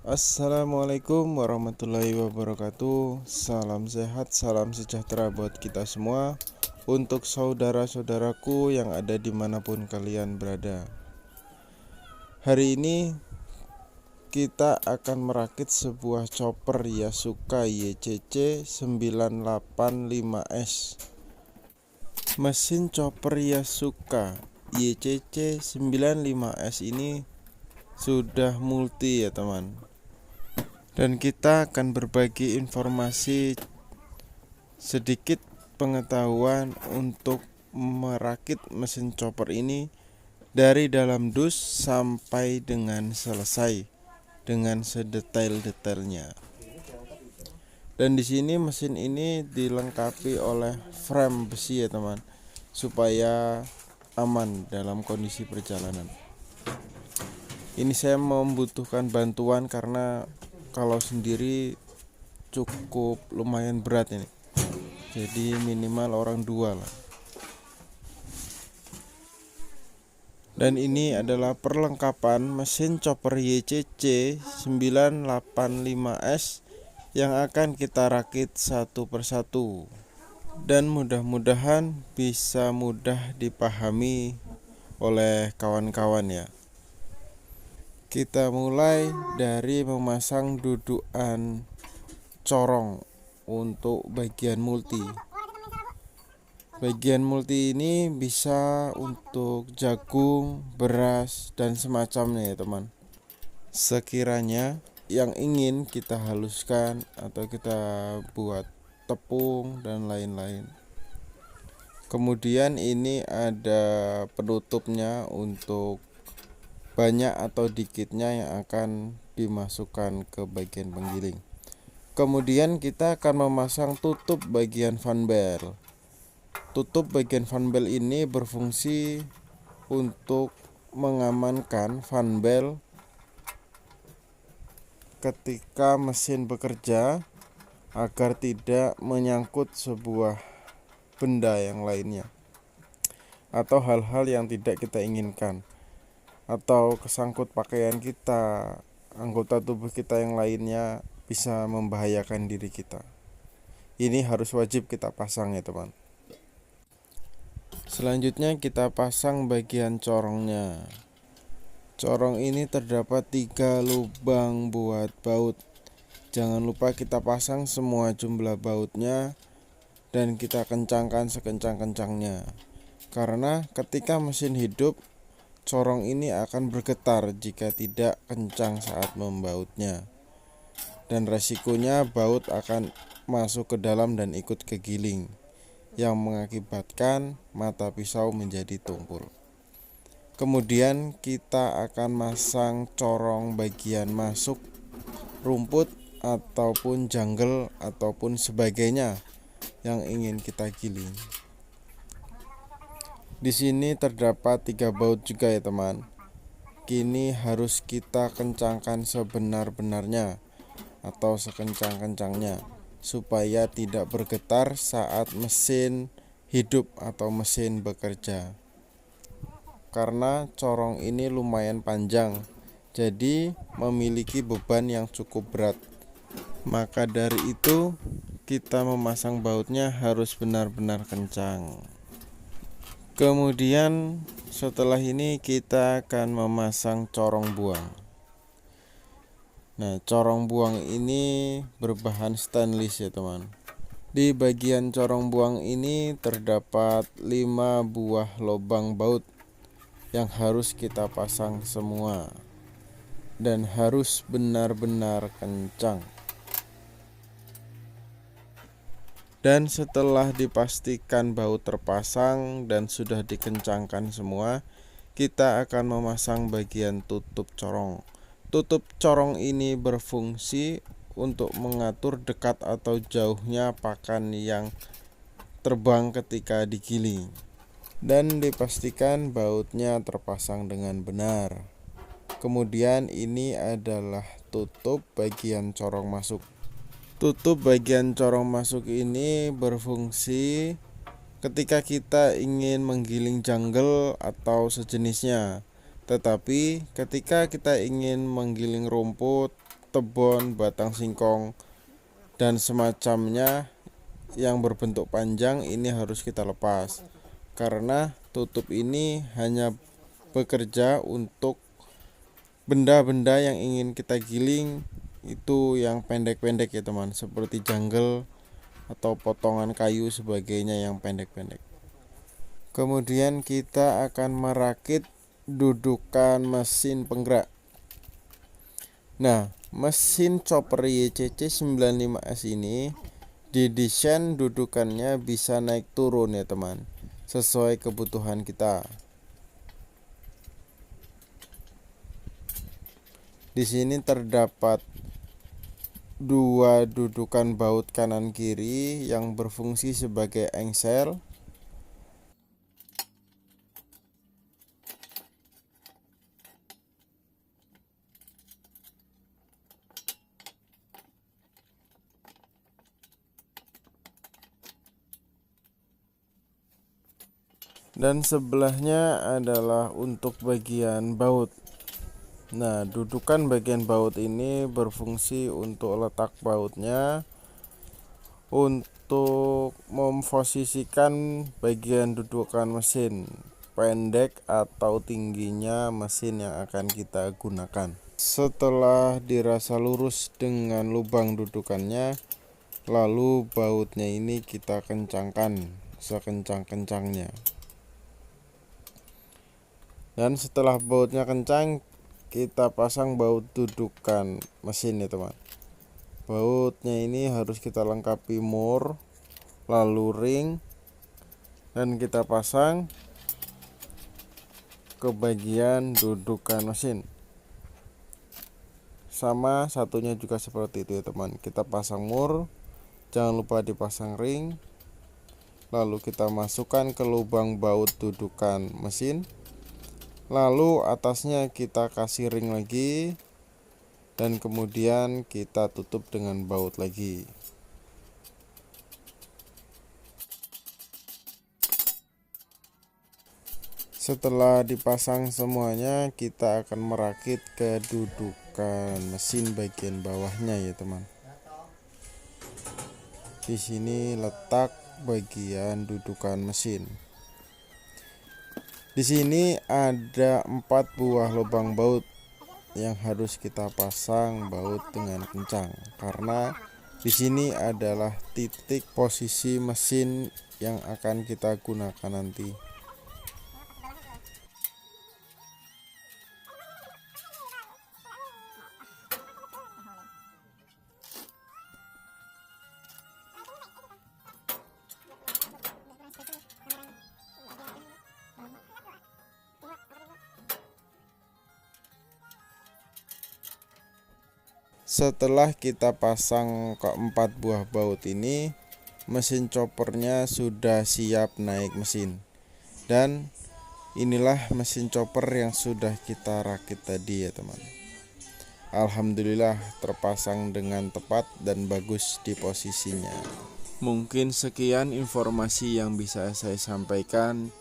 Assalamualaikum warahmatullahi wabarakatuh. Salam sehat, salam sejahtera buat kita semua. Untuk saudara-saudaraku yang ada dimanapun kalian berada, hari ini kita akan merakit sebuah chopper Yasuka YCC 985S. Mesin chopper Yasuka YCC 95S ini sudah multi ya teman. Dan kita akan berbagi informasi sedikit pengetahuan untuk merakit mesin chopper ini dari dalam dus sampai dengan selesai dengan sedetail-detailnya. Dan di sini mesin ini dilengkapi oleh frame besi ya teman, supaya aman dalam kondisi perjalanan. Ini saya membutuhkan bantuan karena kalau sendiri cukup lumayan berat ini. Jadi minimal orang dua lah. Dan ini adalah perlengkapan mesin chopper YCC 985S yang akan kita rakit satu persatu. Dan mudah-mudahan bisa mudah dipahami oleh kawan-kawan ya. Kita mulai dari memasang dudukan corong untuk bagian multi. Bagian multi ini bisa untuk jagung, beras, dan semacamnya ya teman. Sekiranya yang ingin kita haluskan atau kita buat tepung dan lain-lain. Kemudian ini ada penutupnya untuk banyak atau dikitnya yang akan dimasukkan ke bagian penggiling. Kemudian kita akan memasang tutup bagian fan bell. Tutup bagian fan bell ini berfungsi untuk mengamankan fan bell ketika mesin bekerja agar tidak menyangkut sebuah benda yang lainnya atau hal-hal yang tidak kita inginkan, atau kesangkut pakaian kita, anggota tubuh kita yang lainnya bisa membahayakan diri kita. Ini harus wajib kita pasang ya teman. Selanjutnya kita pasang bagian corongnya. Corong ini terdapat 3 lubang buat baut. Jangan lupa kita pasang semua jumlah bautnya dan kita kencangkan sekencang-kencangnya. Karena ketika mesin hidup, corong ini akan bergetar jika tidak kencang saat membautnya. Dan resikonya baut akan masuk ke dalam dan ikut kegiling, yang mengakibatkan mata pisau menjadi tumpul. Kemudian kita akan masang corong bagian masuk rumput ataupun jungle ataupun sebagainya yang ingin kita giling. Di sini terdapat 3 baut juga ya teman. Kini harus kita kencangkan sebenar-benarnya atau sekencang-kencangnya supaya tidak bergetar saat mesin hidup atau mesin bekerja. Karena corong ini lumayan panjang, jadi memiliki beban yang cukup berat. Maka dari itu kita memasang bautnya harus benar-benar kencang. Kemudian setelah ini kita akan memasang corong buang. Nah, corong buang ini berbahan stainless ya teman. Di bagian corong buang ini terdapat 5 buah lubang baut yang harus kita pasang semua dan harus benar-benar kencang. Dan setelah dipastikan baut terpasang dan sudah dikencangkan semua, kita akan memasang bagian tutup corong. Tutup corong ini berfungsi untuk mengatur dekat atau jauhnya pakan yang terbang ketika digiling. Dan dipastikan bautnya terpasang dengan benar. Kemudian ini adalah tutup bagian corong masuk. Tutup bagian corong masuk ini berfungsi ketika kita ingin menggiling jungle atau sejenisnya. Tetapi ketika kita ingin menggiling rumput, tebon, batang singkong, dan semacamnya yang berbentuk panjang ini harus kita lepas, karena tutup ini hanya bekerja untuk benda-benda yang ingin kita giling itu yang pendek-pendek ya teman, seperti jungle atau potongan kayu sebagainya yang pendek-pendek. Kemudian kita akan merakit dudukan mesin penggerak. Nah, mesin chopper YCC 95S ini didesain dudukannya bisa naik turun ya teman, sesuai kebutuhan kita. Di sini terdapat dua dudukan baut kanan kiri yang berfungsi sebagai engsel. Dan sebelahnya adalah untuk bagian baut. Nah, dudukan bagian baut ini berfungsi untuk letak bautnya, untuk memposisikan bagian dudukan mesin, pendek atau tingginya mesin yang akan kita gunakan. Setelah dirasa lurus dengan lubang dudukannya, lalu bautnya ini kita kencangkan sekencang-kencangnya. Dan setelah bautnya kencang, kita pasang baut dudukan mesin ya teman. Bautnya ini harus kita lengkapi mur, lalu ring, dan kita pasang ke bagian dudukan mesin. Sama satunya juga seperti itu ya teman. Kita pasang mur, jangan lupa dipasang ring, lalu kita masukkan ke lubang baut dudukan mesin, lalu atasnya kita kasih ring lagi, dan kemudian kita tutup dengan baut lagi. Setelah dipasang semuanya, kita akan merakit ke dudukan mesin bagian bawahnya ya teman. Di sini letak bagian dudukan mesin. Di sini ada 4 buah lubang baut yang harus kita pasang baut dengan kencang, karena di sini adalah titik posisi mesin yang akan kita gunakan nanti. Setelah kita pasang keempat buah baut ini, mesin choppernya sudah siap naik mesin. Dan inilah mesin chopper yang sudah kita rakit tadi ya teman. Alhamdulillah terpasang dengan tepat dan bagus di posisinya. Mungkin sekian informasi yang bisa saya sampaikan.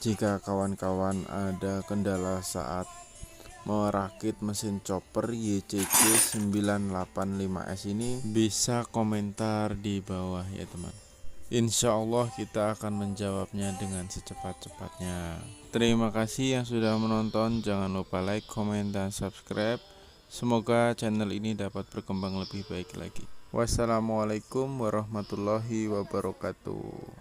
Jika kawan-kawan ada kendala saat merakit mesin chopper YCC 985S ini, bisa komentar di bawah ya teman. Insya Allah kita akan menjawabnya dengan secepat-cepatnya. Terima kasih yang sudah menonton. Jangan lupa like, komen, dan subscribe. Semoga channel ini dapat berkembang lebih baik lagi. Wassalamualaikum warahmatullahi wabarakatuh.